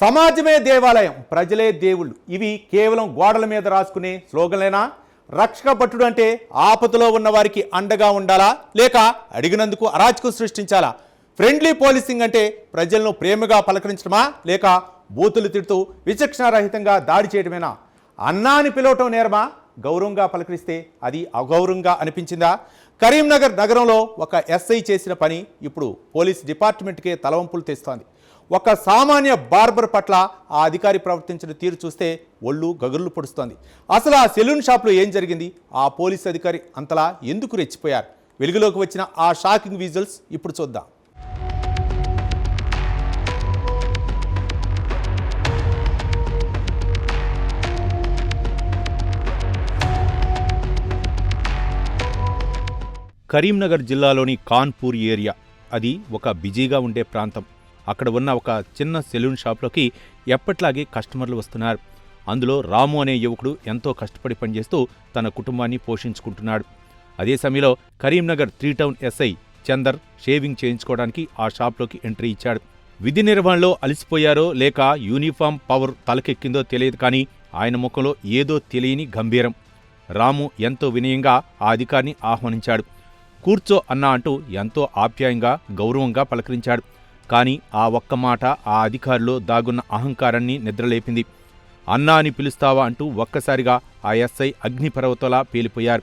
సమాజమే దేవాలయం, ప్రజలే దేవుళ్ళు. ఇవి కేవలం గోడల మీద రాసుకునే స్లోగన్లేనా? రక్షక భటుడు అంటే ఆపదలో ఉన్న వారికి అండగా ఉండాలా, లేక అడిగినందుకు అరాచకం సృష్టించాలా? ఫ్రెండ్లీ పోలీసింగ్ అంటే ప్రజలను ప్రేమగా పలకరించడమా, లేక బూతులు తిడుతూ విచక్షణారహితంగా దాడి చేయడమేనా? అన్నా అని పిలవటం నేరమా? గౌరవంగా పలకరిస్తే అది అగౌరవంగా అనిపించిందా? కరీంనగర్ నగరంలో ఒక ఎస్ఐ చేసిన పని ఇప్పుడు పోలీస్ డిపార్ట్మెంట్కే తలవంపులు తెస్తోంది. ఒక సామాన్య బార్బర్ పట్ల ఆ అధికారి ప్రవర్తించిన తీరు చూస్తే ఒళ్ళు గగుర్లు పొడుస్తోంది. అసలు ఆ సెలూన్ షాప్లో ఏం జరిగింది? ఆ పోలీస్ అధికారి అంతలా ఎందుకు రెచ్చిపోయారు? వెలుగులోకి వచ్చిన ఆ షాకింగ్ విజువల్స్ ఇప్పుడు చూద్దాం. కరీంనగర్ జిల్లాలోని కాన్పూర్ ఏరియా. అది ఒక బిజీగా ఉండే ప్రాంతం. అక్కడ ఉన్న ఒక చిన్న సెలూన్ షాప్లోకి ఎప్పట్లాగే కస్టమర్లు వస్తున్నారు. అందులో రాము అనే యువకుడు ఎంతో కష్టపడి పనిచేస్తూ తన కుటుంబాన్ని పోషించుకుంటున్నాడు. అదే సమయంలో Karimnagar 3 town SI Chandar shaving చేయించుకోవడానికి ఆ షాప్లోకి ఎంట్రీ ఇచ్చాడు. విధి నిర్వహణలో అలసిపోయారో లేక యూనిఫామ్ పవర్ తలకెక్కిందో తెలియదు, కానీ ఆయన ముఖంలో ఏదో తెలియని గంభీరం. రాము ఎంతో వినయంగా ఆ అధికారిని ఆహ్వానించాడు. కూర్చో అన్నా అంటూ ఎంతో ఆప్యాయంగా గౌరవంగా పలకరించాడు. కానీ ఆ ఒక్క మాట ఆ అధికారిలో దాగున్న అహంకారాన్ని నిద్రలేపింది. అన్నా అని పిలుస్తావా అంటూ ఒక్కసారిగా ఆ ఎస్ఐ అగ్నిపర్వతలా పేలిపోయారు.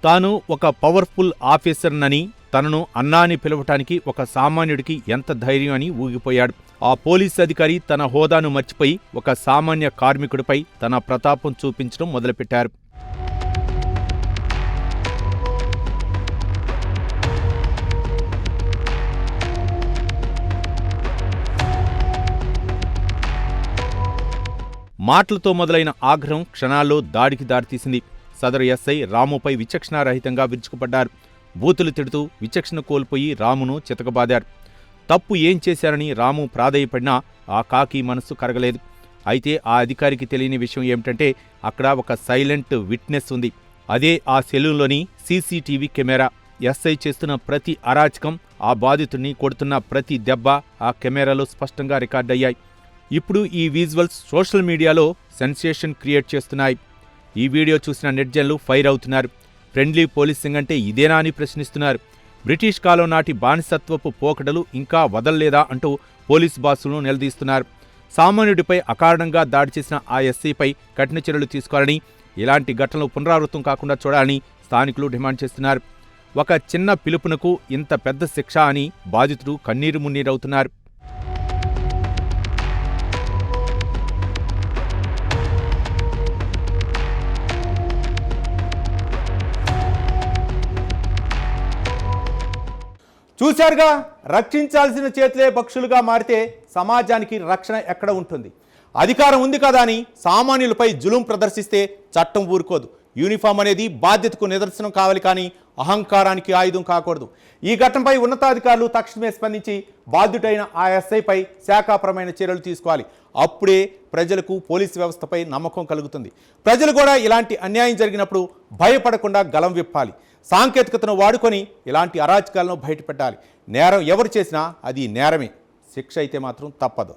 తాను ఒక పవర్ఫుల్ ఆఫీసర్నని, తనను అన్నా అని పిలవటానికి ఒక సామాన్యుడికి ఎంత ధైర్యం అని ఊగిపోయాడు. ఆ పోలీస్ అధికారి తన హోదాను మర్చిపోయి ఒక సామాన్య కార్మికుడిపై తన ప్రతాపం చూపించడం మొదలుపెట్టారు. మాటలతో మొదలైన ఆగ్రహం క్షణాల్లో దాడికి దారితీసింది. సదరు ఎస్ఐ రాముపై విచక్షణారహితంగా విరుచుకుపడ్డారు. బూతులు తిడుతూ విచక్షణ కోల్పోయి రామును చితకబాదారు. తప్పు ఏం చేశారని రాము ప్రాధేయపడినా ఆ కాకి మనస్సు కరగలేదు. అయితే ఆ అధికారికి తెలియని విషయం ఏమిటంటే అక్కడ ఒక సైలెంట్ విట్నెస్ ఉంది. అదే ఆ సెలూన్లోని సీసీటీవీ కెమెరా. ఎస్ఐ చేస్తున్న ప్రతి అరాచకం, ఆ బాధితుడిని కొడుతున్న ప్రతి దెబ్బ ఆ కెమెరాలో స్పష్టంగా రికార్డయ్యాయి. ఇప్పుడు ఈ విజువల్స్ సోషల్ మీడియాలో సెన్సేషన్ క్రియేట్ చేస్తున్నాయి. ఈ వీడియో చూసిన నెటిజన్లు ఫైర్ అవుతున్నారు. ఫ్రెండ్లీ పోలీసింగ్ అంటే ఇదేనా అని ప్రశ్నిస్తున్నారు. బ్రిటిష్ కాలం నాటి బానిసత్వపు పోకడలు ఇంకా వదల్లేదా అంటూ పోలీస్ బాసులను నిలదీస్తున్నారు. సామాన్యుడిపై అకారణంగా దాడి చేసిన ఆ ఎస్సీపై కఠిన చర్యలు తీసుకోవాలని, ఇలాంటి ఘటనలు పునరావృతం కాకుండా చూడాలని స్థానికులు డిమాండ్ చేస్తున్నారు. ఒక చిన్న పిలుపునకు ఇంత పెద్ద శిక్ష అని బాధితుడు కన్నీరు మున్నీరవుతున్నారు. చూశారుగా, రక్షించాల్సిన చేతులే పక్షులుగా మారితే సమాజానికి రక్షణ ఎక్కడ ఉంటుంది? అధికారం ఉంది కదా అని సామాన్యులపై జులుం ప్రదర్శిస్తే చట్టం ఊరుకోదు. యూనిఫామ్ అనేది బాధ్యతకు నిదర్శనం కావాలి, కానీ అహంకారానికి ఆయుధం కాకూడదు. ఈ ఘటనపై ఉన్నతాధికారులు తక్షణమే స్పందించి బాధ్యుడైన ఆ ఎస్ఐపై శాఖాపరమైన చర్యలు తీసుకోవాలి. అప్పుడే ప్రజలకు పోలీసు వ్యవస్థపై నమ్మకం కలుగుతుంది. ప్రజలు కూడా ఇలాంటి అన్యాయం జరిగినప్పుడు భయపడకుండా గలం విప్పాలి. సాంకేతికతను వాడుకొని ఇలాంటి అరాచకాలను బయటపెట్టాలి. నేరం ఎవరు చేసినా అది నేరమే, శిక్ష అయితే మాత్రం తప్పదు.